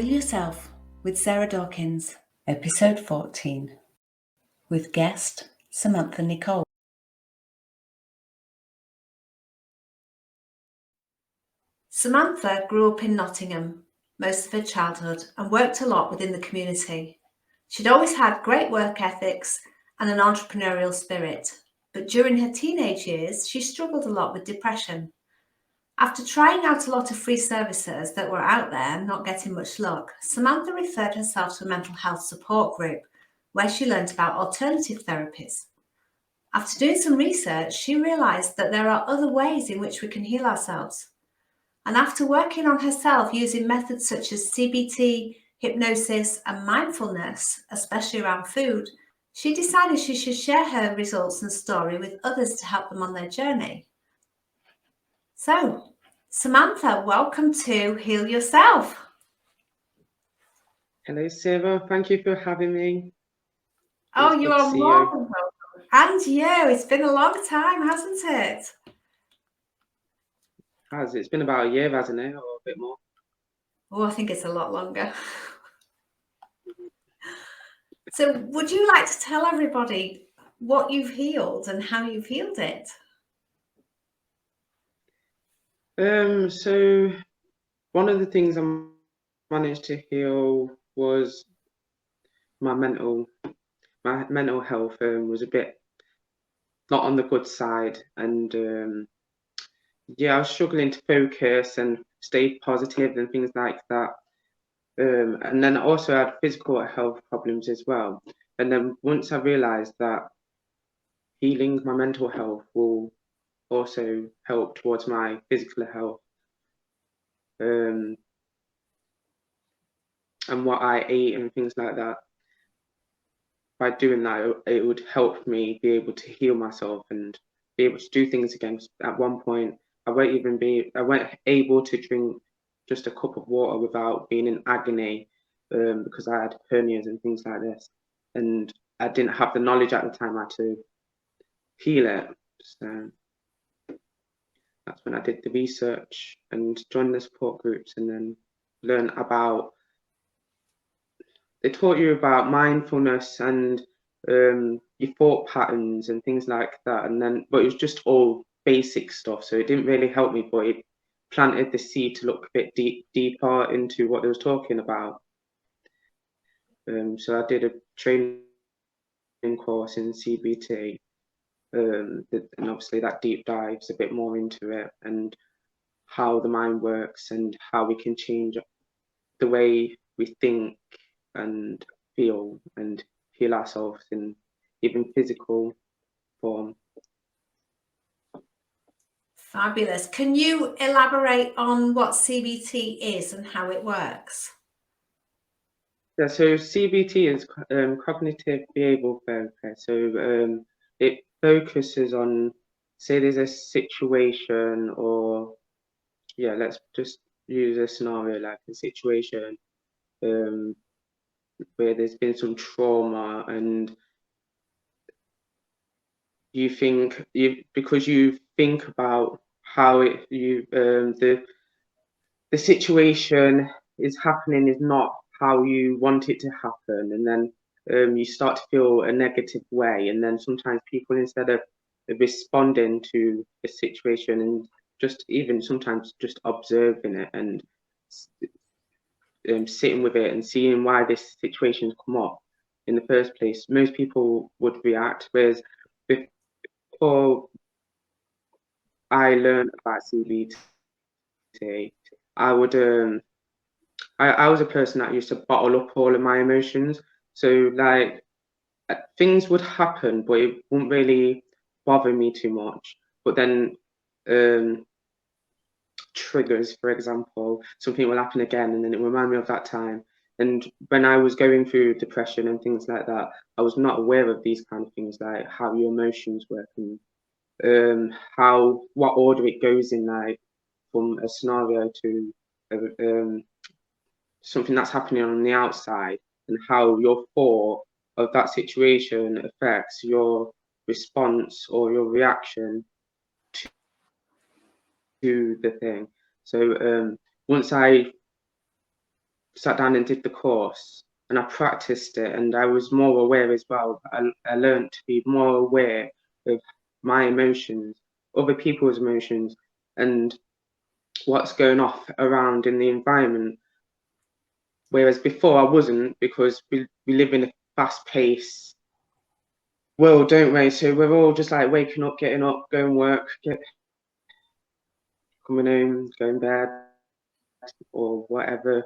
Heal Yourself with Sarah Dawkins, episode 14, with guest Samantha Nicole. Samantha grew up in Nottingham most of her childhood and worked a lot within the community. She'd always had great work ethics and an entrepreneurial spirit, but during her teenage years, she struggled a lot with depression. After trying out a lot of free services that were out there, not getting much luck, Samantha referred herself to a mental health support group where she learned about alternative therapies. After doing some research, she realised that there are other ways in which we can heal ourselves. And after working on herself using methods such as CBT, hypnosis, and mindfulness, especially around food, she decided she should share her results and story with others to help them on their journey. So, Samantha, welcome to Heal Yourself. Hello, Sarah. Thank you for having me. Oh, you are more than welcome. And you. It's been a long time, hasn't it? It's been about a year, hasn't it? Or a bit more? Oh, I think it's a lot longer. So, would you like to tell everybody what you've healed and how you've healed it? So one of the things I managed to heal was my mental health was a bit not on the good side, and I was struggling to focus and stay positive and things like that. And then I also had physical health problems as well. And then once I realised that healing my mental health will also help towards my physical health, and what I ate and things like that. By doing that, it would help me be able to heal myself and be able to do things again. At one point, I weren't able to drink just a cup of water without being in agony, because I had hernias and things like this, and I didn't have the knowledge at the time how to heal it. So that's when I did the research and joined the support groups, and then learn about. They taught you about mindfulness and your thought patterns and things like that, but it was just all basic stuff, so it didn't really help me, but it planted the seed to look a bit deeper into what they was talking about. So I did a training course in CBT, and obviously that deep dives a bit more into it and how the mind works and how we can change the way we think and feel and heal ourselves in even physical form. Fabulous. Can you elaborate on what CBT is and how it works? Yeah, so CBT is cognitive behavioral therapy. So it focuses on, say there's a situation, or let's just use a scenario like a situation where there's been some trauma, and because you think about how the situation is happening is not how you want it to happen, and then you start to feel a negative way, and then sometimes people, instead of responding to a situation and sometimes just observing it and sitting with it and seeing why this situation's come up in the first place, most people would react. Whereas before I learned about CBT, I would I was a person that used to bottle up all of my emotions. So like things would happen, but it wouldn't really bother me too much. But then triggers, for example, something will happen again, and then it will remind me of that time. And when I was going through depression and things like that, I was not aware of these kind of things, like how your emotions work and what order it goes in, like from a scenario to something that's happening on the outside, and how your thought of that situation affects your response or your reaction to the thing. So once I sat down and did the course, and I practiced it, and I was more aware as well. I learned to be more aware of my emotions, other people's emotions, and what's going off around in the environment. Whereas before I wasn't, because we live in a fast-paced world, don't we? So we're all just like waking up, getting up, going work, coming home, going bed, or whatever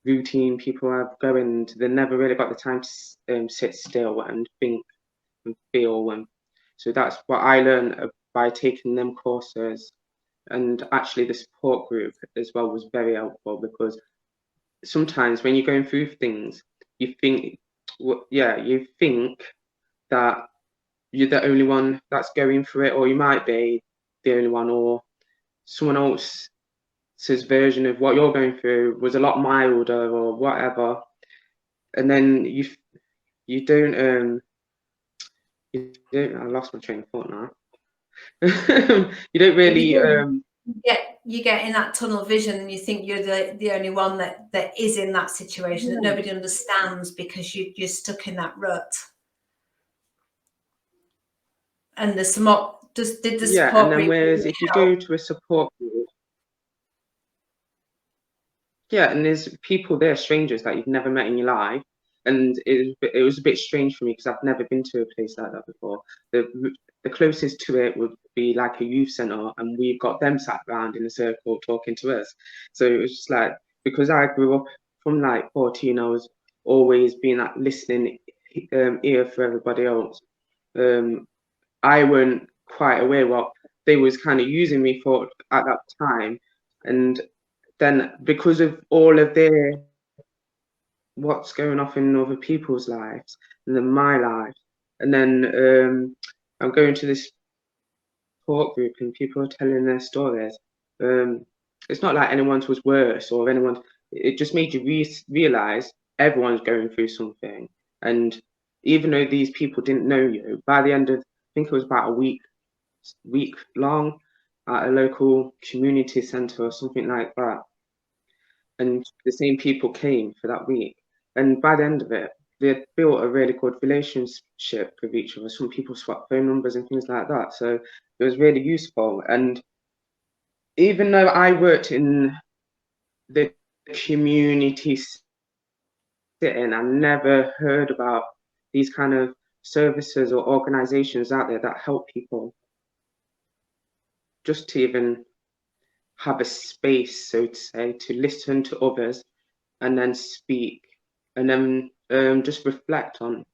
routine people have going. They never really got the time to sit still and think and feel. And so that's what I learned by taking them courses. And actually, the support group as well was very helpful, because sometimes when you're going through things, you think, you think that you're the only one that's going through it, or you might be the only one, or someone else's version of what you're going through was a lot milder or whatever, and then you don't I lost my train of thought now. You don't really you get in that tunnel vision, and you think you're the only one that is in that situation, that nobody understands, because you're stuck in that rut. And the support did the support and then group whereas really if you help? go to a support group, and there's people there, strangers that you've never met in your life, and it was a bit strange for me because I've never been to a place like that before. The closest to it would be like a youth centre, and we've got them sat around in a circle talking to us. So it was just like, because I grew up from like 14, I was always being that listening ear for everybody else. I weren't quite aware what they was kind of using me for at that time, and then because of all of their what's going off in other people's lives and then my life, and then I'm going to this support group and people are telling their stories. It's not like anyone's was worse or anyone. It just made you realize everyone's going through something, and even though these people didn't know you, by the end of, I think it was about a week long at a local community centre or something like that, and the same people came for that week. And by the end of it, they had built a really good relationship with each other. Some people swapped phone numbers and things like that. So it was really useful. And even though I worked in the community setting, I never heard about these kind of services or organizations out there that help people just to even have a space, so to say, to listen to others and then speak, and then just reflect on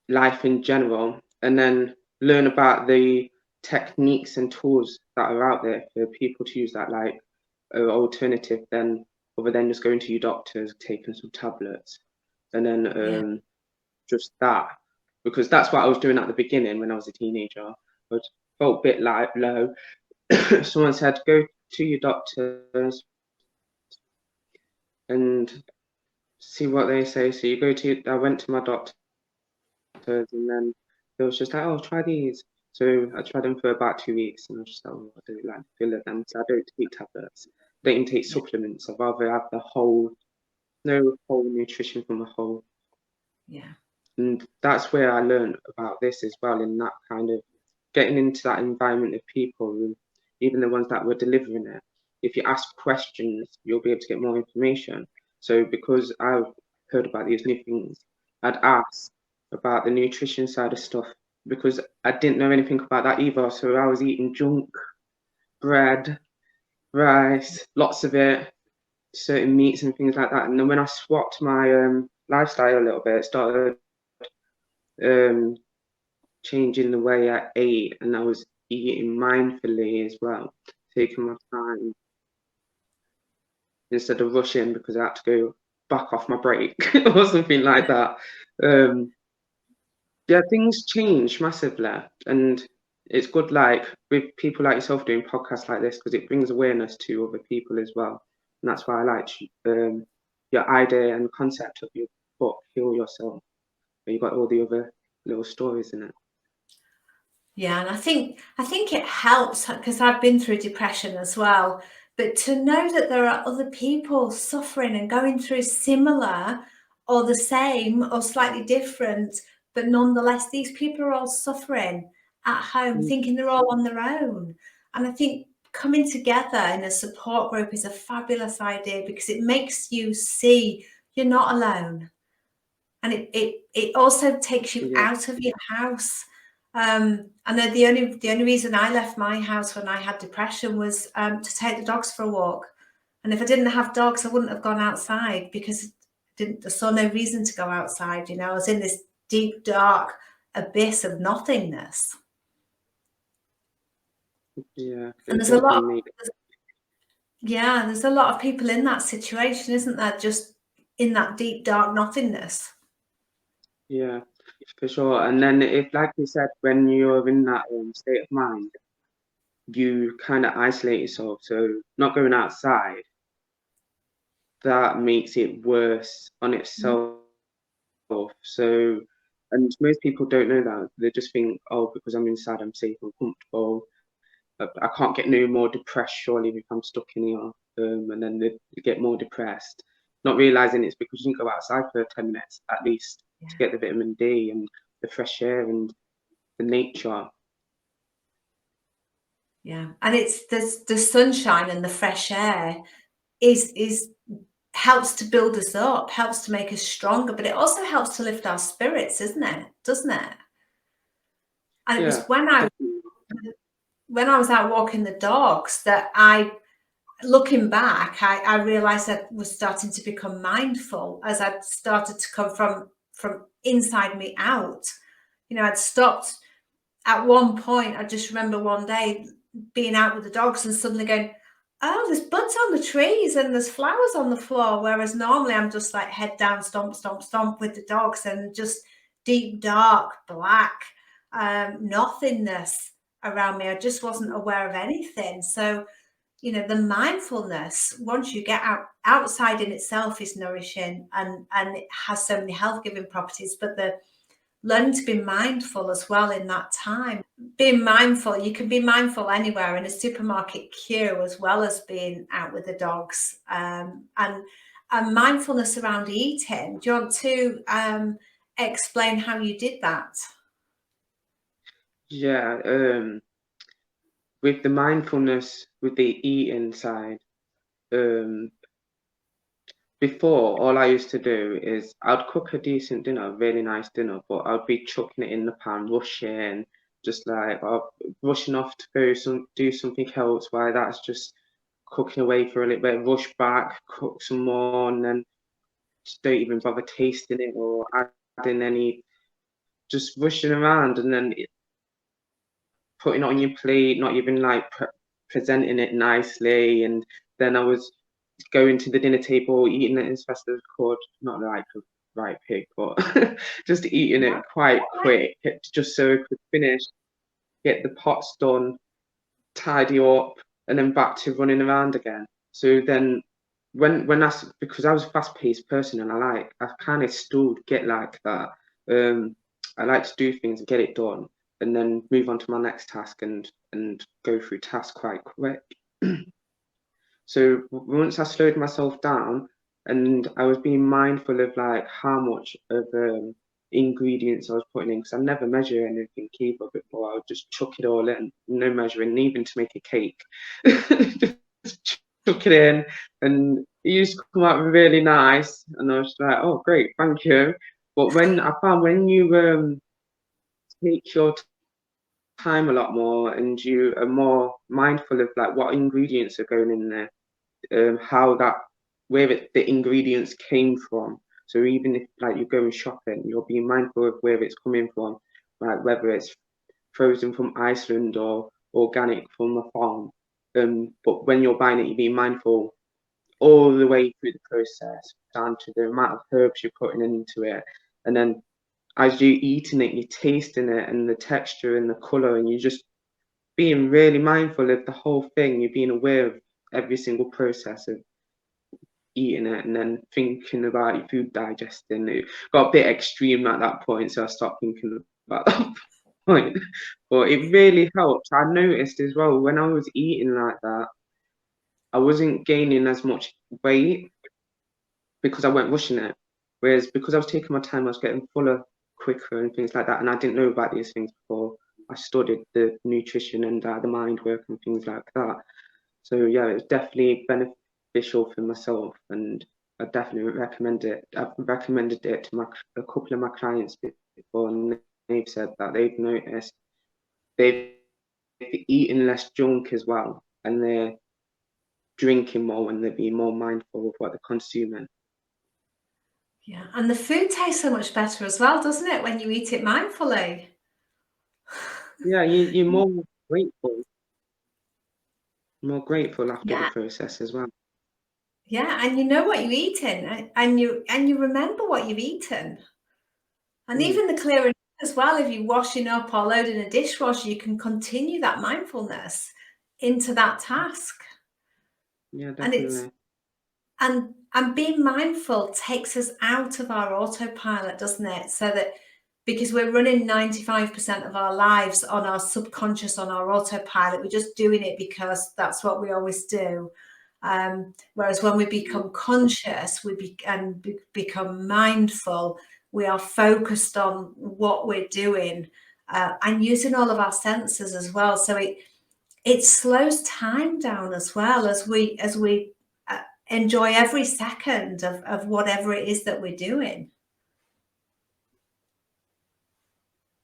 life in general, and then learn about the techniques and tools that are out there for people to use, that like alternative then, other than just going to your doctors, taking some tablets, and then just that, because that's what I was doing at the beginning when I was a teenager. I felt a bit like low. Someone said, go to your doctors and see what they say. So you go to, I went to my doctors, and then they was just like, oh, try these. So I tried them for about 2 weeks, and I was just like, oh, I don't like the feel of them. So I don't take tablets. I don't even take supplements. I'd rather have the whole nutrition from the whole. Yeah. And that's where I learned about this as well, in that kind of getting into that environment of people, even the ones that were delivering it. If you ask questions, you'll be able to get more information. So because I've heard about these new things, I'd ask about the nutrition side of stuff, because I didn't know anything about that either. So I was eating junk, bread, rice, lots of it, certain meats and things like that. And then when I swapped my lifestyle a little bit, started changing the way I ate, and I was eating mindfully as well, taking my time instead of rushing because I had to go back off my break or something like that. Things change massively, and it's good, like with people like yourself doing podcasts like this, because it brings awareness to other people as well. And that's why I liked your idea and concept of your book, Heal Yourself. And you've got all the other little stories in it. Yeah, and I think it helps, because I've been through depression as well, But to know that there are other people suffering and going through similar or the same or slightly different, but nonetheless, these people are all suffering at home, thinking they're all on their own. And I think coming together in a support group is a fabulous idea because it makes you see you're not alone. And it also takes you Yeah. out of your house. I know the only reason I left my house when I had depression was to take the dogs for a walk. And if I didn't have dogs, I wouldn't have gone outside because I saw no reason to go outside. You know, I was in this deep, dark abyss of nothingness. Yeah, And it definitely makes. there's a lot of people in that situation, isn't there? Just in that deep, dark nothingness. Yeah, for sure. And then if, like you said, when you're in that state of mind, you kind of isolate yourself. So not going outside, that makes it worse on itself. So, and most people don't know that. They just think, oh, because I'm inside, I'm safe and comfortable. I can't get no more depressed, surely, if I'm stuck in here. And then they get more depressed, not realizing it's because you can go outside for 10 minutes at least to get the vitamin D and the fresh air and the nature. Yeah, and it's the sunshine and the fresh air is helps to build us up, helps to make us stronger, but it also helps to lift our spirits, isn't it? Doesn't it? And it Yeah, was definitely. when I was out walking the dogs that looking back, I realized I was starting to become mindful as I'd started to come from inside me out. You know, I'd stopped at one point. I just remember one day being out with the dogs and suddenly going, oh, there's buds on the trees and there's flowers on the floor. Whereas normally I'm just like head down, stomp, stomp, stomp with the dogs and just deep, dark, black nothingness around me. I just wasn't aware of anything. So, you know, the mindfulness, once you get outside in itself is nourishing and it has so many health giving properties, but the learning to be mindful as well in that time. Being mindful, you can be mindful anywhere in a supermarket queue as well as being out with the dogs. And mindfulness around eating. Do you want to explain how you did that? Yeah, with the mindfulness, with the eating side, um, before all I used to do is I'd cook a decent dinner, a really nice dinner, but I'd be chucking it in the pan, rushing, just like rushing off to do something else. While that's just cooking away for a little bit, rush back, cook some more, and then just don't even bother tasting it or adding any, just rushing around, and then putting it on your plate, not even like presenting it nicely. And then I was going to the dinner table, eating it as fast as I could, not like a right pig, but just eating it quite quick, just so I could finish, get the pots done, tidy up, and then back to running around again. So then when I, because I was a fast-paced person and I kind of still get like that. I like to do things and get it done and then move on to my next task and go through tasks quite quick. So once I slowed myself down and I was being mindful of like how much of ingredients I was putting in, because I never measure anything either before. I would just chuck it all in, no measuring, even to make a cake. Just chuck it in, and it used to come out really nice. And I was like, oh, great, thank you. But when I found when you take your time a lot more and you are more mindful of like what ingredients are going in there, how that the ingredients came from. So even if like you're going shopping, you're being mindful of where it's coming from, like whether it's frozen from Iceland or organic from a farm. But when you're buying it, you're being mindful all the way through the process, down to the amount of herbs you're putting into it, and then as you're eating it, you're tasting it and the texture and the color, and you're just being really mindful of the whole thing. You're being aware of every single process of eating it and then thinking about your food digesting. It got a bit extreme at that point, so I stopped thinking about that point. But it really helped. I noticed as well when I was eating like that, I wasn't gaining as much weight because I weren't rushing it. Whereas because I was taking my time, I was getting fuller quicker and things like that. And I didn't know about these things before I studied the nutrition and the mind work and things like that. So yeah, it was definitely beneficial for myself, and I definitely recommend it. I've recommended it to a couple of my clients before, and they've said that they've noticed they've eaten less junk as well, and they're drinking more and they're being more mindful of what they're consuming. Yeah, and the food tastes so much better as well, doesn't it, when you eat it mindfully? Yeah, you're more grateful after the Yeah, process as well. yeah, and you know what you're eating, and you remember what you've eaten, and Mm, even the clearing as well. If you're washing up or loading a dishwasher, you can continue that mindfulness into that task, yeah, and it's definitely. and being mindful takes us out of our autopilot, doesn't it? So that because we're running 95% of our lives on our subconscious, on our autopilot, we're just doing it because that's what we always do. Whereas when we become conscious, become mindful, we are focused on what we're doing, and using all of our senses as well. So it slows time down as well, as we enjoy every second of whatever it is that we're doing.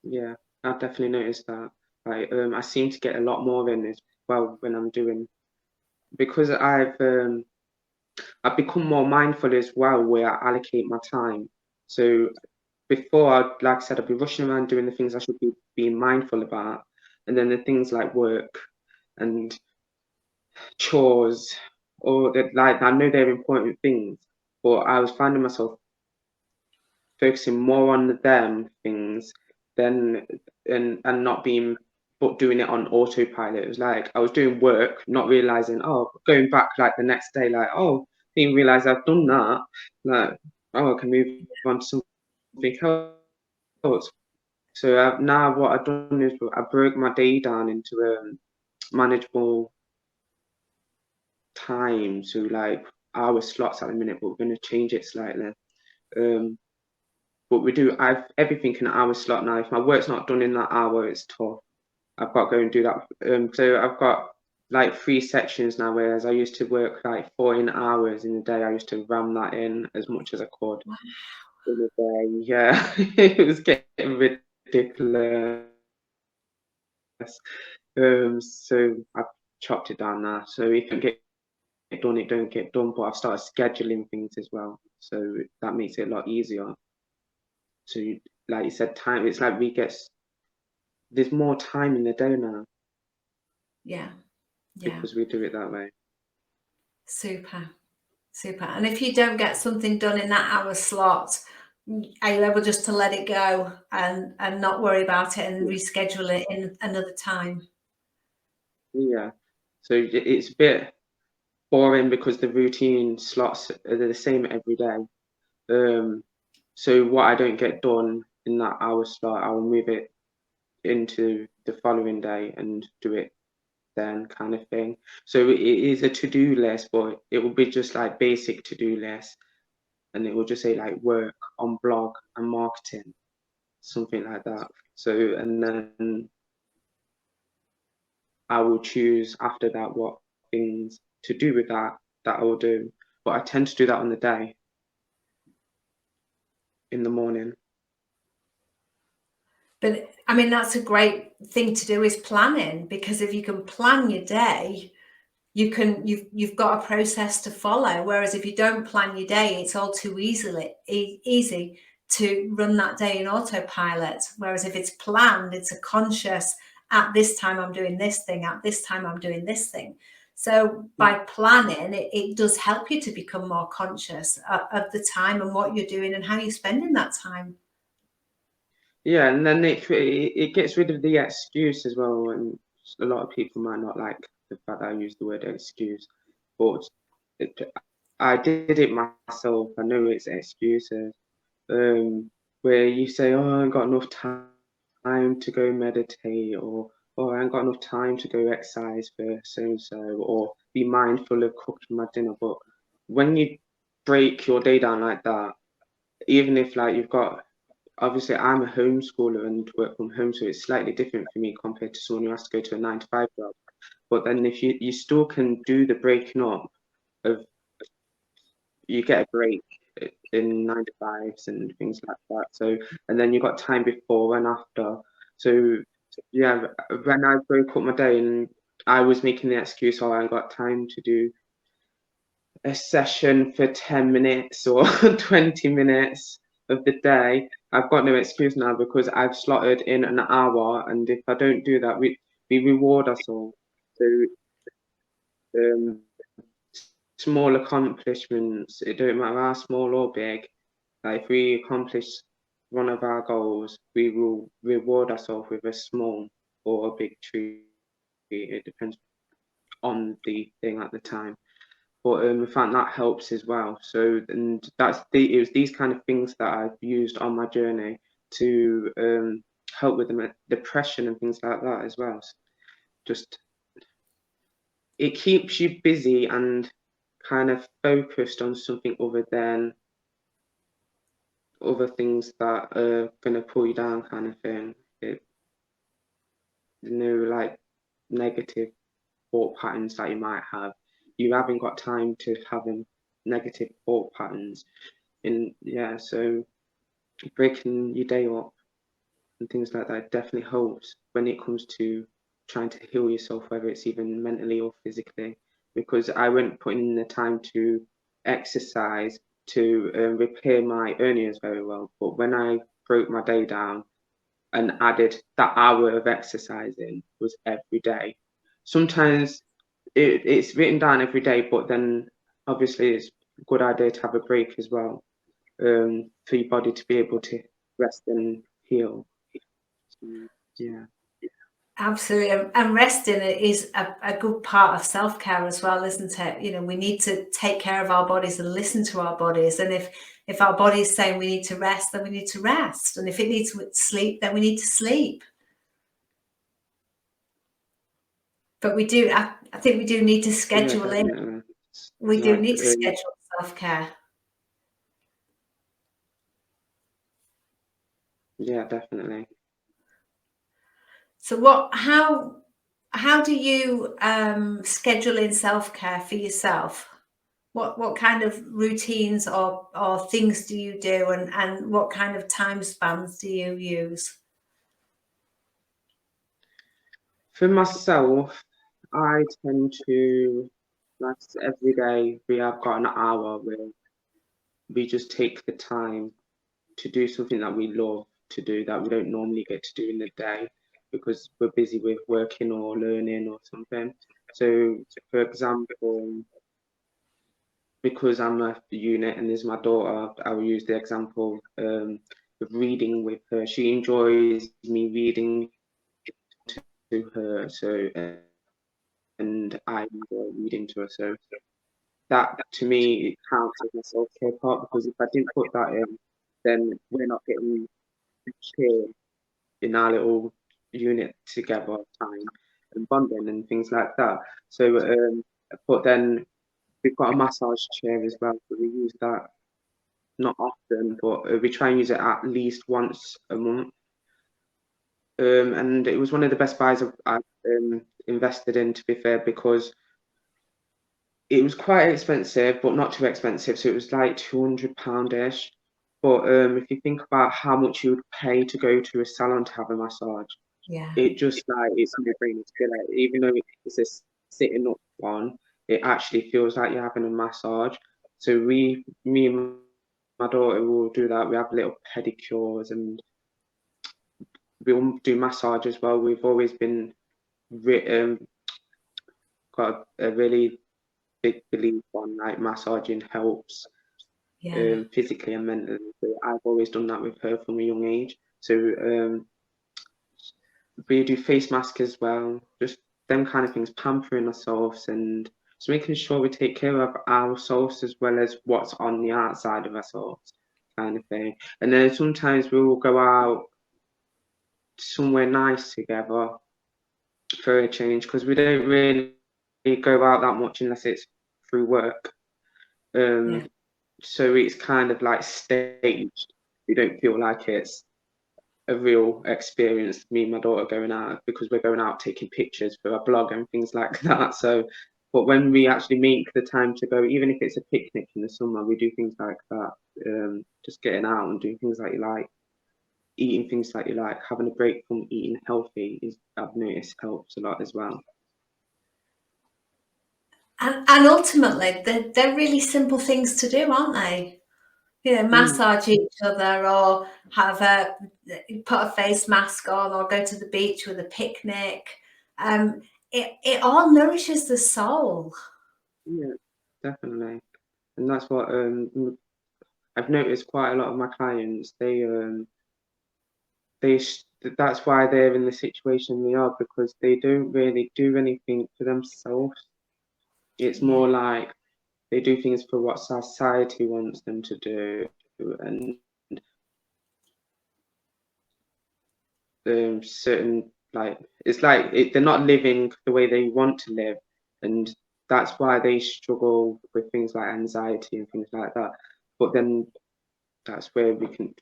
Yeah, I've definitely noticed that. I seem to get a lot more in as well when I'm doing because I've become more mindful as well where I allocate my time. So before, like I said, I'd be rushing around doing the things I should be being mindful about, and then the things like work and chores, or that like I know they're important things, but I was finding myself focusing more on them things than and not being but doing it on autopilot. It was like I was doing work, not realizing, oh, going back like the next day, like, oh, didn't realize I've done that. Like, oh, I can move on to something else. So now what I've done is I broke my day down into manageable time. So like hour slots at the minute, but we're going to change it slightly. Um, but we do. I've everything in an hour slot now. If my work's not done in that hour, it's tough. I've got to go and do that. So I've got like 3 sections now, whereas I used to work like 14 hours in a day. I used to ram that in as much as I could in a day. Yeah, it was getting ridiculous. So I've chopped it down now. So if you get it done, it don't get done. But I've started scheduling things as well, so that makes it a lot easier. So, like you said, time. It's like there's more time in the day now Yeah, yeah, because we do it that way. super, super. And if you don't get something done in that hour slot, are you able just to let it go and not worry about it and Yeah, reschedule it in another time? yeah. So it's a bit boring because the routine slots are the same every day. Um, so what I don't get done in that hour slot, I will move it into the following day and do it then, kind of thing. So it is a to-do list, but it will be just like basic to-do list, and it will just say like work on blog and marketing, something like that. So and then I will choose after that what things to do with that I will do. But I tend to do that on the day in the morning. But I mean, that's a great thing to do, is planning, because if you can plan your day, you've got a process to follow. Whereas if you don't plan your day, it's all too easy to run that day in autopilot. Whereas if it's planned, it's a conscious, at this time I'm doing this thing, at this time I'm doing this thing. So by planning, it does help you to become more conscious of the time and what you're doing and how you're spending that time. Yeah, and then it gets rid of the excuse as well. And a lot of people might not like the fact that I use the word excuse, but it, I did it myself. I know it's excuses. Where you say, "Oh, I ain't got enough time to go meditate," or "Oh, I ain't got enough time to go exercise for so and so," or be mindful of cooking my dinner. But when you break your day down like that, even if like you've got, obviously I'm a homeschooler and work from home, so it's slightly different for me compared to someone who has to go to a 9 to 5 job. But then if you still can do the breaking up of, you get a break in 9 to 5s and things like that. So, and then you got time before and after. So yeah, when I broke up my day and I was making the excuse, oh, I got time to do a session for 10 minutes or 20 minutes of the day, I've got no excuse now because I've slotted in an hour, and if I don't do that, we reward ourselves. So um, small accomplishments, it don't matter how small or big, like if we accomplish one of our goals, we will reward ourselves with a small or a big treat. It depends on the thing at the time. But I found that helps as well. So, and it was these kind of things that I've used on my journey to help with the depression and things like that as well. So just it keeps you busy and kind of focused on something other than other things that are going to pull you down, kind of thing. Like negative thought patterns that you might have. You haven't got time to have them negative thought patterns. And yeah, so breaking your day up and things like that definitely helps when it comes to trying to heal yourself, whether it's even mentally or physically. Because I went putting in the time to exercise to repair my hernias very well, but when I broke my day down and added that hour of exercising was every day. Sometimes it's written down every day, but then obviously it's a good idea to have a break as well, for your body to be able to rest and heal. Yeah. Absolutely. And resting is a good part of self-care as well, isn't it? You know, we need to take care of our bodies and listen to our bodies. And if our body is saying we need to rest, then we need to rest. And if it needs to sleep, then we need to sleep. But we do, I think we do need to schedule in. Definitely. We do Like need to schedule self-care. yeah, definitely. So how do you schedule in self-care for yourself? What kind of routines or things do you do, and what kind of time spans do you use? For myself, I tend to, like every day, we have got an hour where we just take the time to do something that we love to do that we don't normally get to do in the day because we're busy with working or learning or something. So, for example, because I'm a unit and there's my daughter, I will use the example of reading with her. She enjoys me reading to her, so and I enjoy reading to her. So that to me it counts as my self-care part because if I didn't put that in, then we're not getting the cheer in our little unit together time and bonding and things like that. So, but then we've got a massage chair as well, so we use that not often, but we try and use it at least once a month. And it was one of the best buys I've invested in, to be fair, because it was quite expensive, but not too expensive. So it was like £200-ish. But if you think about how much you would pay to go to a salon to have a massage, Yeah. it just like it's no brainer to be like, even though it's a sitting up one, it actually feels like you're having a massage. So me and my daughter will do that. We have little pedicures and we'll do massage as well. We've always been got a really big belief on like massaging helps Yeah. physically and mentally. So I've always done that with her from a young age. So we do face masks as well, just them kind of things, pampering ourselves and just making sure we take care of ourselves as well as what's on the outside of ourselves, kind of thing. And then sometimes we will go out somewhere nice together for a change because we don't really go out that much unless it's through work. Yeah. So it's kind of like staged. You don't feel like it's a real experience, me and my daughter going out, because we're going out taking pictures for our blog and things like that. So, but when we actually make the time to go, even if it's a picnic in the summer, we do things like that. Just getting out and doing things that you like, eating things that you like, having a break from eating healthy is, I've noticed, helps a lot as well. And ultimately, they're really simple things to do, aren't they? You know, massage each other, or put a face mask on, or go to the beach with a picnic. It all nourishes the soul. Yeah, definitely. And that's what I've noticed quite a lot of my clients, that's why they're in the situation they are, because they don't really do anything for themselves. It's Yeah, more like they do things for what society wants them to do, and certain, like, it's like they're not living the way they want to live, and that's why they struggle with things like anxiety and things like that. But then that's where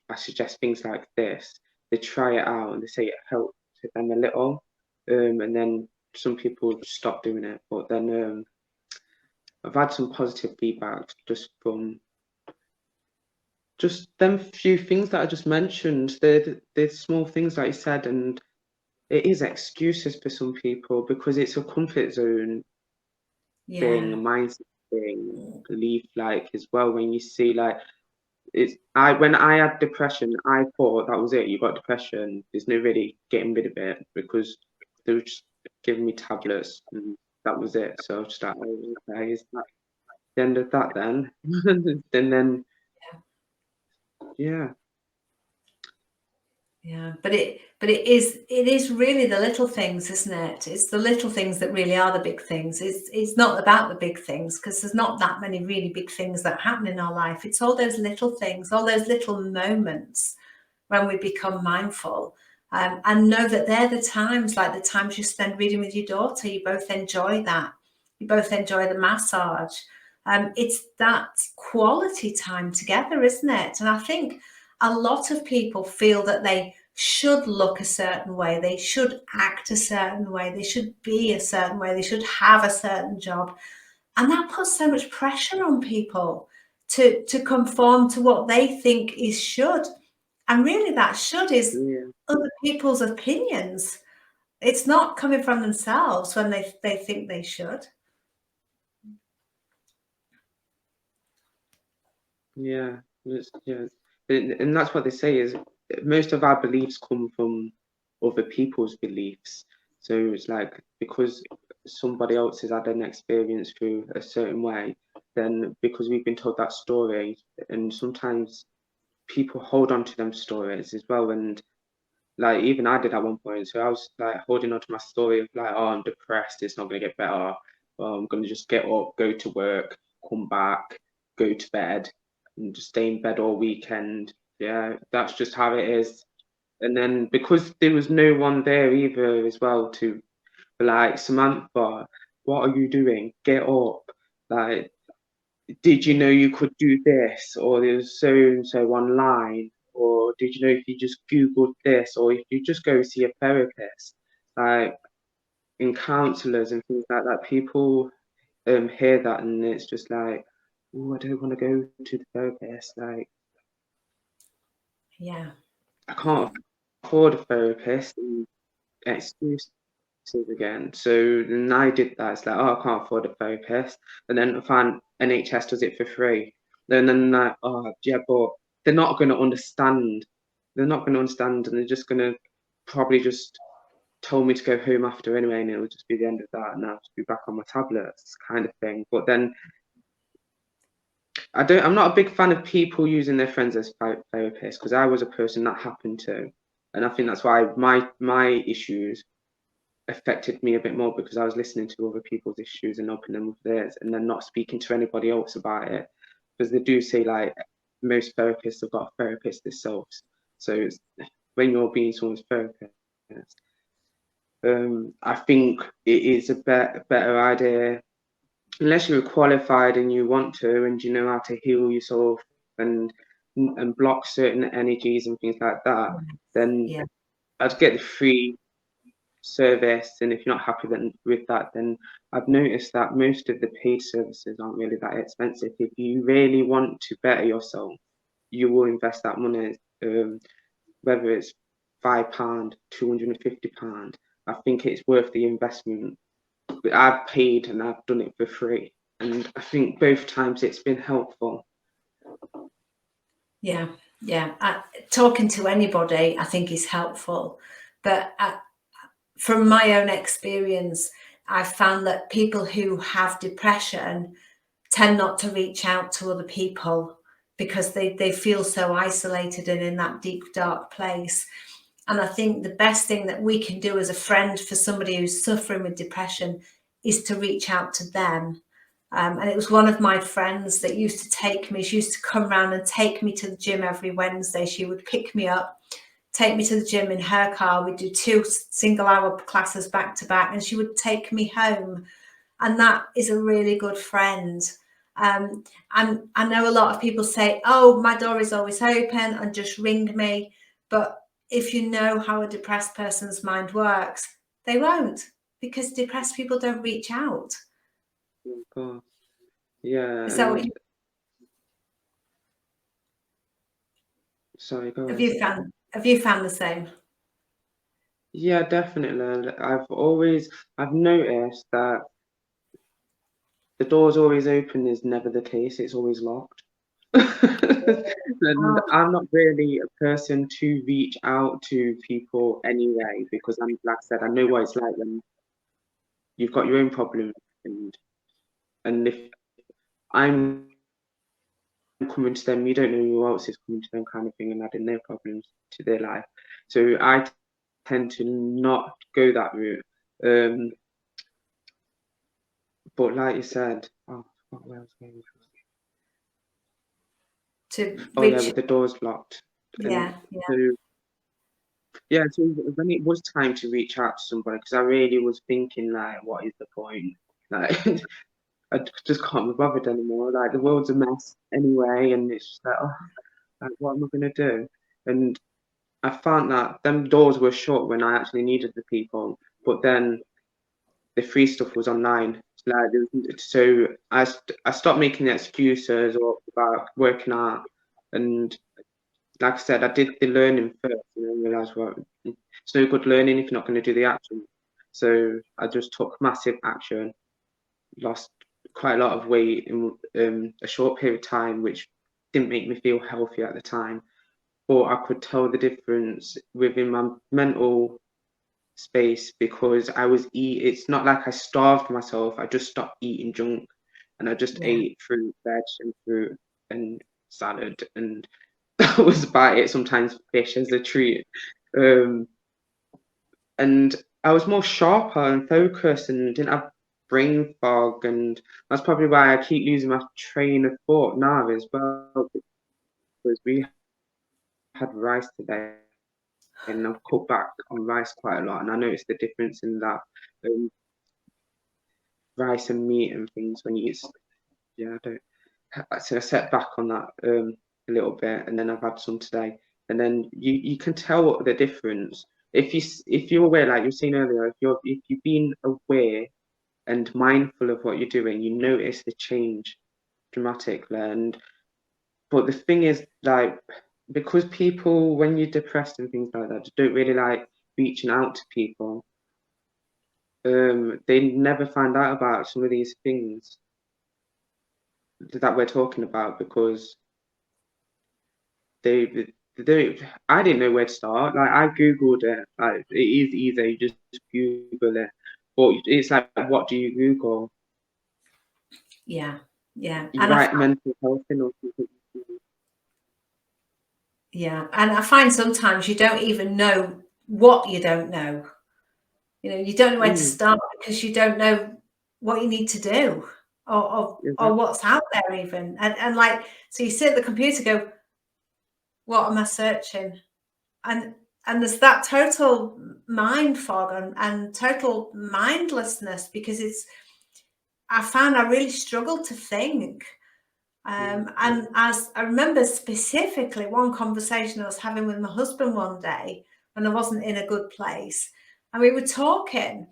I suggest things like this. They try it out and they say it helps them a little, and then some people stop doing it. But then I've had some positive feedback just from just them few things that I just mentioned. They're small things like you said, and it is excuses for some people because it's a comfort zone thing, a yeah, mindset thing, belief, like, as well. When you see, like, when I had depression, I thought that was it. You got depression. There's no really getting rid of it, because they were just giving me tablets and that was it. So I was just like, oh, okay, is that the end of that then? And then yeah, yeah. But it is really the little things, isn't it? It's the little things that really are the big things. It's not about the big things, because there's not that many really big things that happen in our life. It's all those little things, all those little moments when we become mindful, and know that they're the times, like the times you spend reading with your daughter. You both enjoy that. You both enjoy the massage. It's that quality time together, isn't it? And I think a lot of people feel that they should look a certain way, they should act a certain way, they should be a certain way, they should have a certain job. And that puts so much pressure on people to conform to what they think is should. And really, that should is yeah, other people's opinions. It's not coming from themselves when they think they should. yeah, yeah. And that's what they say is most of our beliefs come from other people's beliefs. So it's like, because somebody else has had an experience through a certain way, then because we've been told that story, and sometimes people hold on to them stories as well. And like, even I did at one point. So I was like holding on to my story of like, oh, I'm depressed, it's not gonna get better. I'm gonna just get up, go to work, come back, go to bed, and just stay in bed all weekend. Yeah, that's just how it is. And then because there was no one there either as well to be like, Samantha, what are you doing? Get up. Like, did you know Yeah, you could do this, or there's so and so online, or did you know if you just googled this, or if you just go see a therapist, like, in counselors and things like that, people hear that and it's just like, oh, I don't want to go to the therapist, like, yeah, I can't afford a therapist, and excuses again. So then I did that. It's like, oh, I can't afford a therapist. And then I find NHS does it for free. Then like, oh, yeah, but they're not going to understand. They're not going to understand, and they're just going to probably just told me to go home after anyway, and it will just be the end of that, and I'll just be back on my tablets, kind of thing. But then I'm not a big fan of people using their friends as therapists, because I was a person that happened to, and I think that's why my issues affected me a bit more, because I was listening to other people's issues and opening them with theirs, and then not speaking to anybody else about it. Because they do say, like, most therapists have got a therapist themselves. So when you're being someone's therapist, I think it is a better idea, unless you're qualified and you want to, and you know how to heal yourself and block certain energies and things like that, then Yeah. I'd get the free service. And if you're not happy with that, then I've noticed that most of the paid services aren't really that expensive. If you really want to better yourself, you will invest that money, whether it's £5, £250. I think it's worth the investment. I've paid and I've done it for free, and I think both times it's been helpful. Yeah, talking to anybody, I think, is helpful. But from my own experience, I've found that people who have depression tend not to reach out to other people because they feel so isolated and in that deep, dark place. And I think the best thing that we can do as a friend for somebody who's suffering with depression is to reach out to them. And it was one of my friends that used to take me. She used to come around and take me to the gym every Wednesday. She would pick me up, take me to the gym in her car. We'd do 2 single-hour classes back to back, and she would take me home. And that is a really good friend. And I know a lot of people say, oh, my door is always open and just ring me. But if you know how a depressed person's mind works, they won't, because depressed people don't reach out. Of course. Yeah. Is that what you... Sorry, go Have on. you found the same? Yeah, definitely. I've noticed that the door's always open is never the case. It's always locked. And Oh, I'm not really a person to reach out to people anyway, because like I said, I know what it's like when you've got your own problems, and if I'm coming to them, you don't know who else is coming to them, kind of thing, and adding their problems to their life. So I tend to not go that route. But like you said, oh, where I was going. to Oh yeah, reach... with the doors locked. And Yeah, yeah. so yeah, so when it was time to reach out to somebody, because I really was thinking, like, what is the point? Like, I just can't be bothered anymore. Like, the world's a mess anyway, and it's just like, oh, like, what am I gonna do? And I found that them doors were shut when I actually needed the people, but then the free stuff was online. Like, so I stopped making excuses or about working out, and like I said, I did the learning first, and then realised, well, it's no good learning if you're not going to do the action. So I just took massive action, lost quite a lot of weight in a short period of time, which didn't make me feel healthy at the time. But I could tell the difference within my mental space, because it's not like I starved myself. I just stopped eating junk, and I just Yeah. ate fruit, veg and fruit and salad, and that was about it. Sometimes fish as a treat. And I was more sharper and focused and didn't have brain fog, and that's probably why I keep losing my train of thought now as well, because we had rice today and I've cut back on rice quite a lot, and I noticed the difference in that, rice and meat and things when you eat. Yeah, I don't. So I set back on that a little bit, and then I've had some today, and then you can tell the difference if you're aware, like you were saying earlier, if you've been aware and mindful of what you're doing, you notice the change dramatically. And but the thing is, like, because people, when you're depressed and things like that, don't really like reaching out to people. They never find out about some of these things that we're talking about, because they I didn't know where to start. Like, I googled it. Like, it is easy, you just Google it. But it's like, what do you Google? Yeah, yeah. You And write mental health in or something. I find sometimes you don't even know what you don't know. You don't know where to start because you don't know what you need to do, or Exactly. what's out there even. And like, so you sit at the computer, go, what am I searching? And there's that total mind fog and total mindlessness, because I found I really struggled to think. And as I remember specifically one conversation I was having with my husband one day when I wasn't in a good place, and we were talking,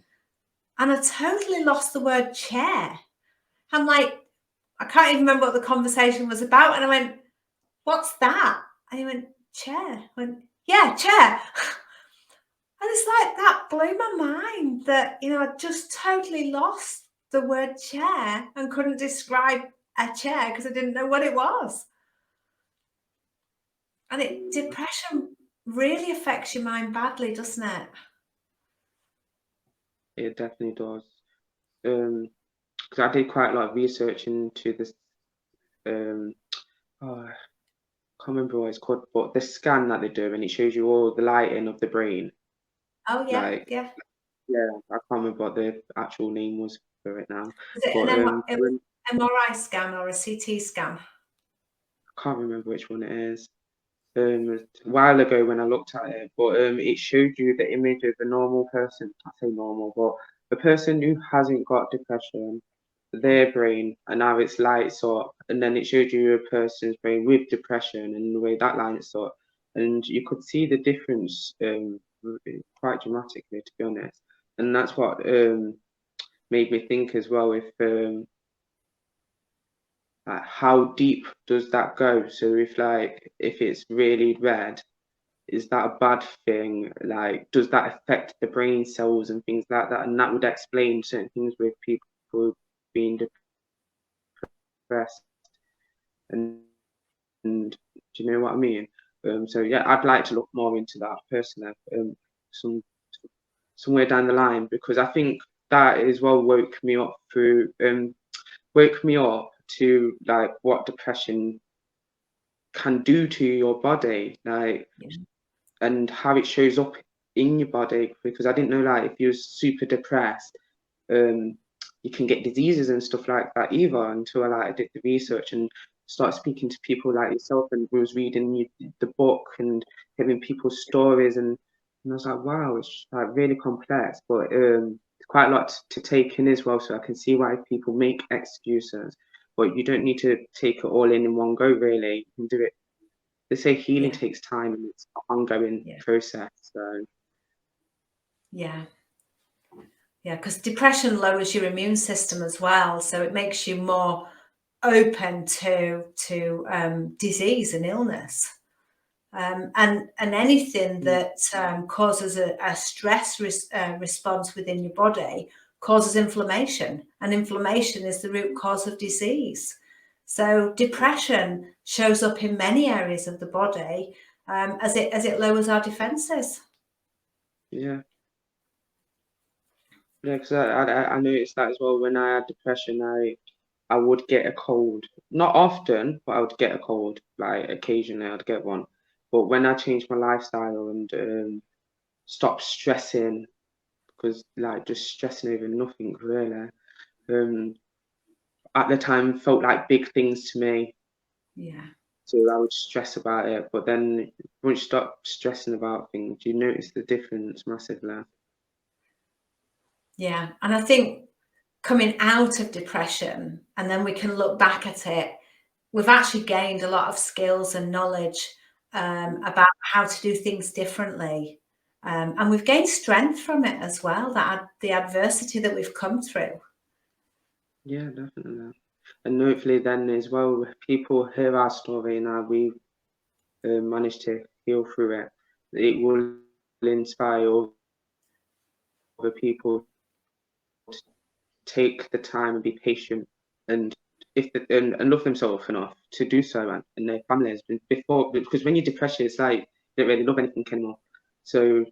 and I totally lost the word chair. I'm like, I can't even remember what the conversation was about. And I went, what's that? And he went, chair. I went, yeah, chair. And it's like that blew my mind that, I just totally lost the word chair and couldn't describe a chair because I didn't know what it was. And depression really affects your mind badly, doesn't it? It definitely does. Because I did quite a lot of research into this. I can't remember what it's called, but the scan that they do, and it shows you all the lighting of the brain. Oh, yeah, Like, yeah. yeah, I can't remember what the actual name was for it now. Was it But it was an MRI scan or a CT scan? I can't remember which one it is. A while ago when I looked at it, but it showed you the image of a normal person. I say normal, but a person who hasn't got depression, their brain, and how it's lights up, and then it showed you a person's brain with depression and the way that lights up, and you could see the difference quite dramatically, to be honest. And that's what made me think as well, if like how deep does that go? So if it's really red, is that a bad thing? Like, does that affect the brain cells and things like that? And that would explain certain things with people being depressed. And do you know what I mean? So yeah, I'd like to look more into that personally, some somewhere down the line, because I think that as well woke me up to like what depression can do to your body, like, and how it shows up in your body. Because I didn't know, like, if you're super depressed, you can get diseases and stuff like that either, until I did the research and started speaking to people like yourself, and was reading the book and hearing people's stories, and I was like, wow, it's like really complex, but it's quite a lot to take in as well. So I can see why people make excuses, but you don't need to take it all in one go. Really, you can do it. They say healing takes time and it's an ongoing process. So Yeah. Yeah, because depression lowers your immune system as well, so it makes you more open to disease and illness, and anything that causes a stress response within your body causes inflammation, and inflammation is the root cause of disease. So depression shows up in many areas of the body as it lowers our defenses. yeah. Yeah, because I noticed that as well. When I had depression, I would get a cold. Not often, but I would get a cold. Like occasionally, I'd get one. But when I changed my lifestyle and stopped stressing, because like just stressing over nothing really, um, at the time felt like big things to me. Yeah. So I would stress about it. But then once you stop stressing about things, you notice the difference massively. Yeah, and I think coming out of depression, and then we can look back at it, we've actually gained a lot of skills and knowledge about how to do things differently. And we've gained strength from it as well, the adversity that we've come through. Yeah, definitely. And hopefully then as well, if people hear our story and how we've managed to heal through it, it will inspire other people to take the time and be patient, and and love themselves enough to do so, and their families before, because when you're depressed, it's like you don't really love anything anymore. So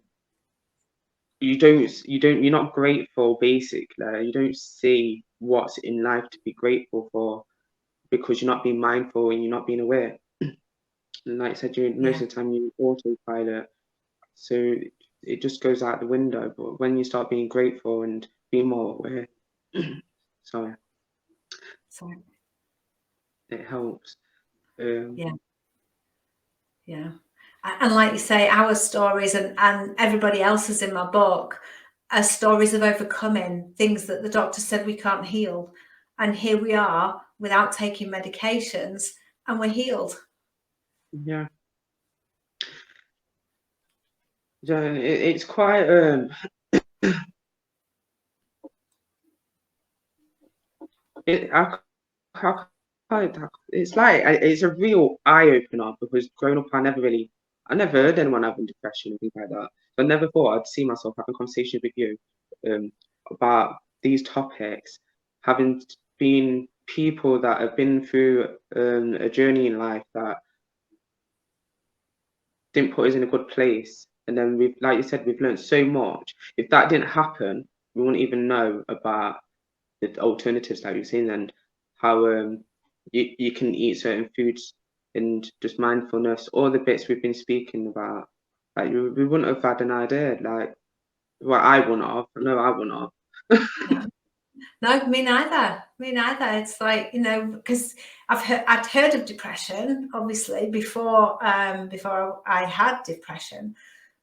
you're not grateful basically. You don't see what's in life to be grateful for, because you're not being mindful and you're not being aware. And like I said, most of the time you autopilot, so it just goes out the window. But when you start being grateful and being more aware, sorry, So it helps. yeah, yeah. And like you say, our stories and everybody else's in my book are stories of overcoming things that the doctor said we can't heal. And here we are without taking medications, and we're healed. Yeah. Yeah, it's quite how it's like it's a real eye opener, because growing up I never heard anyone having depression and things like that. So I never thought I'd see myself having conversations with you about these topics, having been people that have been through a journey in life that didn't put us in a good place. And then we've, like you said, we've learned so much. If that didn't happen, we wouldn't even know about the alternatives that we've seen, and how you can eat certain foods, and just mindfulness, all the bits we've been speaking about. Like we wouldn't have had an idea. Like, well, I wouldn't have. No, I wouldn't have. No. No, me neither. Me neither. It's like, because I'd heard of depression, obviously, before I had depression,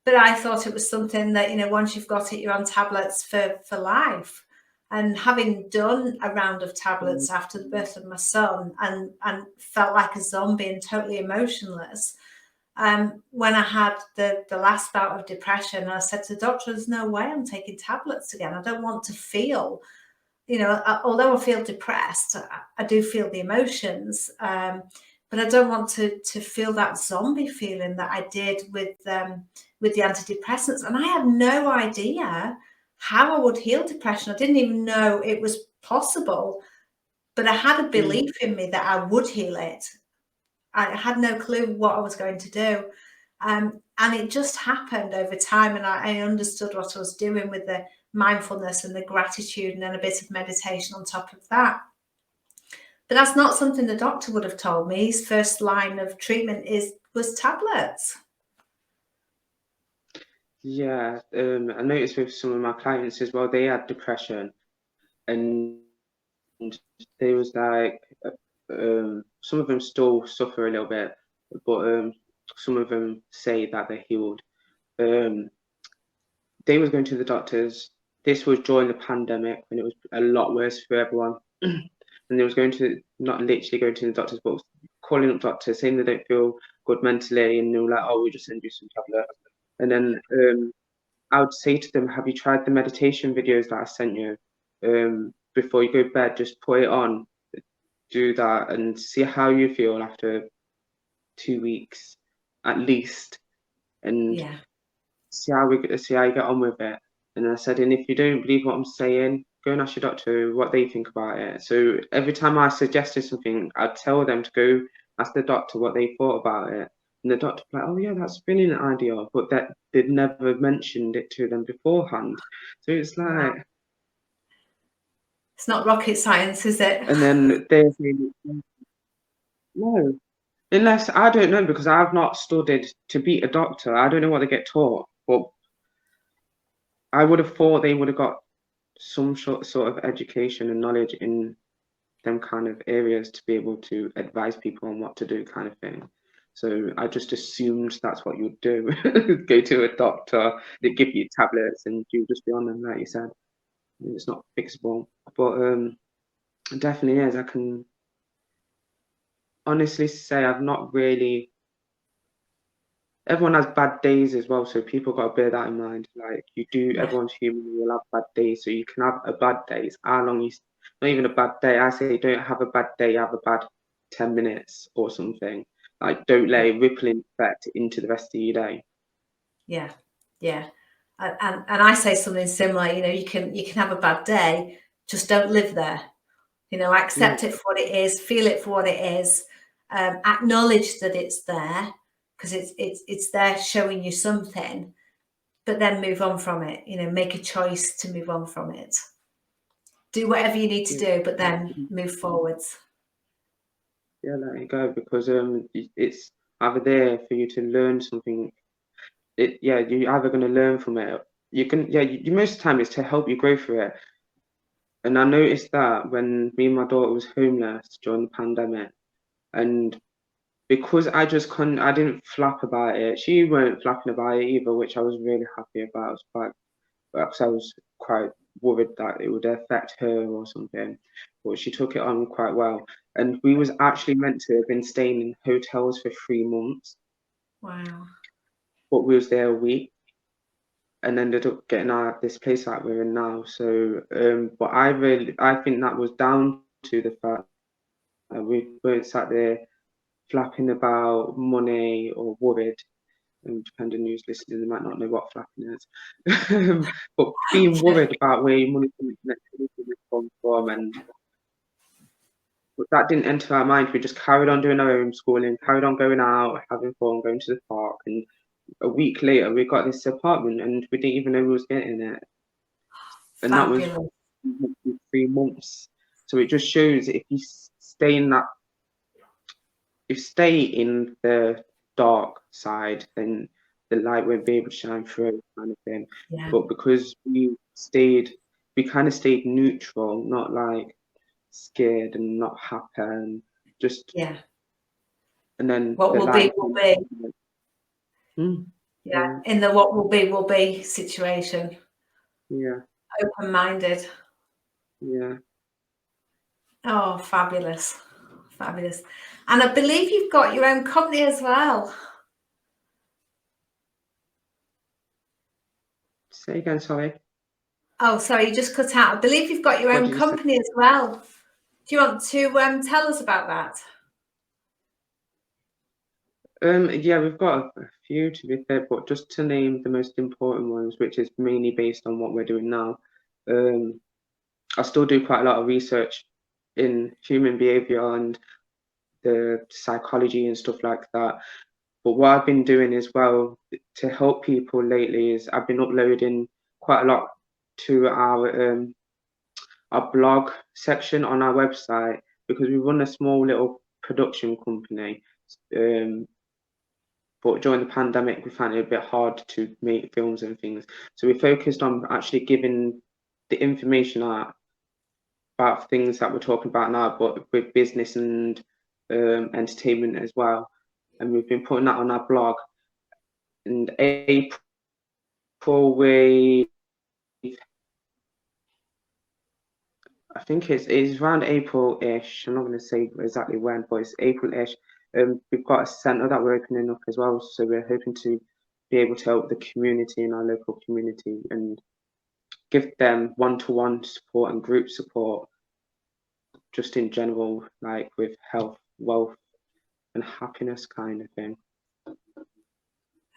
but I thought it was something that, once you've got it, you're on tablets for life. And having done a round of tablets after the birth of my son, and felt like a zombie and totally emotionless, when I had the last bout of depression, I said to the doctor, "There's no way I'm taking tablets again. I don't want to feel." Although I feel depressed, I do feel the emotions, but I don't want to feel that zombie feeling that I did with the antidepressants. And I had no idea how I would heal depression. I didn't even know it was possible, but I had a belief in me that I would heal it. I had no clue what I was going to do. And it just happened over time, and I understood what I was doing with the mindfulness and the gratitude, and then a bit of meditation on top of that. But that's not something the doctor would have told me. His first line of treatment was tablets. Yeah, I noticed with some of my clients as well, they had depression, and they was like, some of them still suffer a little bit, but some of them say that they're healed. They was going to the doctors. This was during the pandemic, when it was a lot worse for everyone. And they was going to, not literally going to the doctors, but calling up doctors saying they don't feel good mentally, and they were like, "Oh, we'll just send you some tablets." And then I would say to them, "Have you tried the meditation videos that I sent you? Before you go to bed, just put it on, do that, and see how you feel after 2 weeks at least, and Yeah. see how you get on with it." And I said, "And if you don't believe what I'm saying, go and ask your doctor what they think about it." So every time I suggested something, I'd tell them to go ask the doctor what they thought about it. And the doctor was like, "Oh yeah, that's a brilliant idea," but that they'd never mentioned it to them beforehand. So it's Wow. like, It's not rocket science, is it? and then they're saying, no, unless, I don't know, because I've not studied to be a doctor. I don't know what they get taught, but I would have thought they would have got some sort of education and knowledge in them kind of areas to be able to advise people on what to do, kind of thing. So I just assumed that's what you'd do. Go to a doctor, they give you tablets, and you just be on them, like you said. It's not fixable. But it definitely is. I can honestly say I've not really, everyone has bad days as well, so people got to bear that in mind. Like, you do, Yeah. everyone's human, you'll have bad days, so you can have a bad day. It's how long you, not even a bad day. I say, don't have a bad day, have a bad 10 minutes or something. Like, don't let it rippling effect into the rest of your day. Yeah. Yeah. And I say something similar. You can have a bad day, just don't live there. Yeah, Accept it for what it is, feel it for what it is, acknowledge that it's there, because it's there showing you something, but then move on from it. Make a choice to move on from it. Do whatever you need to yeah, do, but then move forwards. yeah, let it go, because it's either there for you to learn something. Yeah, you're either going to learn from it. You can, yeah, most of the time it's to help you grow through it. And I noticed that when me and my daughter was homeless during the pandemic, and because I didn't flap about it. She weren't flapping about it either, which I was really happy about. Perhaps I was quite worried that it would affect her or something, but she took it on quite well. And we was actually meant to have been staying in hotels for 3 months, Wow. but we was there a week and ended up getting out this place that we're in now. So, but I think that was down to the fact that we weren't sat there flapping about money or worried. And depending on who's listening, they might not know what flapping is. But being worried about where your money's come from, and but that didn't enter our mind. We just carried on doing our homeschooling, carried on going out, having fun, going to the park, and a week later we got this apartment, and we didn't even know we was getting it, and that was Fabulous. 3 months. So it just shows if you stay in that, if you stay in the dark side, then the light won't be able to shine through, kind of thing. Yeah. But because we kind of stayed neutral, not like scared and not happy, and just, Yeah. and then What the will be, light will came. be. Mm, Yeah. yeah, In the what will be situation. yeah, Open-minded. yeah. Oh, fabulous. Fabulous. And I believe you've got your own company as well. Say again, sorry. Oh, sorry, you just cut out. I believe you've got your What own did you say? company as well. Do you want to tell us about that? Yeah, we've got a few to be fair, but just to name the most important ones, which is mainly based on what we're doing now. I still do quite a lot of research in human behavior and the psychology and stuff like that. But what I've been doing as well to help people lately is I've been uploading quite a lot to our blog section on our website, because we run a small little production company. But during the pandemic, we found it a bit hard to make films and things. So we focused on actually giving the information out about things that we're talking about now, but with business and entertainment as well. And we've been putting that on our blog. And April, we, I think it's around April-ish. I'm not going to say exactly when, but it's April-ish. We've got a centre that we're opening up as well. So we're hoping to be able to help the community in our local community and give them one-to-one support and group support, just in general, like with health, wealth, and happiness kind of thing.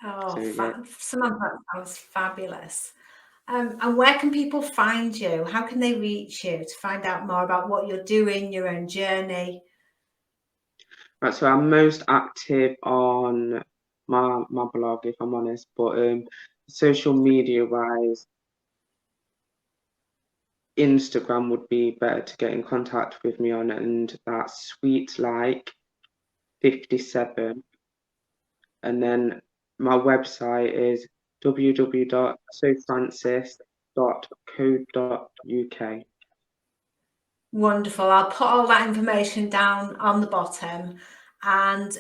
Oh, So yeah, Samantha, that sounds fabulous. And where can people find you? How can they reach you to find out more about what you're doing, your own journey? right. So I'm most active on my blog, if I'm honest, but social media wise, Instagram would be better to get in contact with me on, and that's sweet like 57. And then my website is www.sofrancis.co.uk. Wonderful. I'll put all that information down on the bottom. And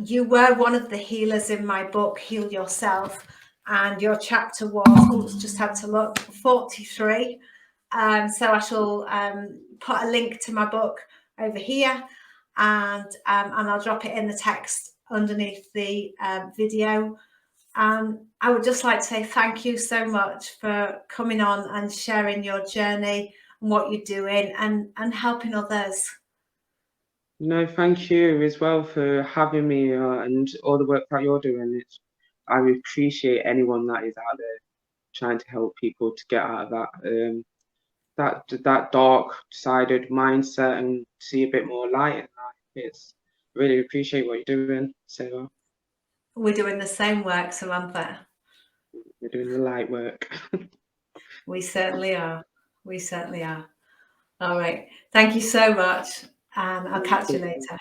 you were one of the healers in my book, Heal Yourself. And your chapter was, just had to look, 43. So I shall put a link to my book over here, and I'll drop it in the text underneath the video. I would just like to say thank you so much for coming on and sharing your journey and what you're doing and helping others. No, thank you as well for having me and all the work that you're doing. I appreciate anyone that is out there trying to help people to get out of that dark-sided mindset and see a bit more light in life. It's really appreciate what you're doing, Sarah. We're doing the same work, Samantha. You're doing the light work. We certainly are. We certainly are. All right. Thank you so much. And I'll catch you later.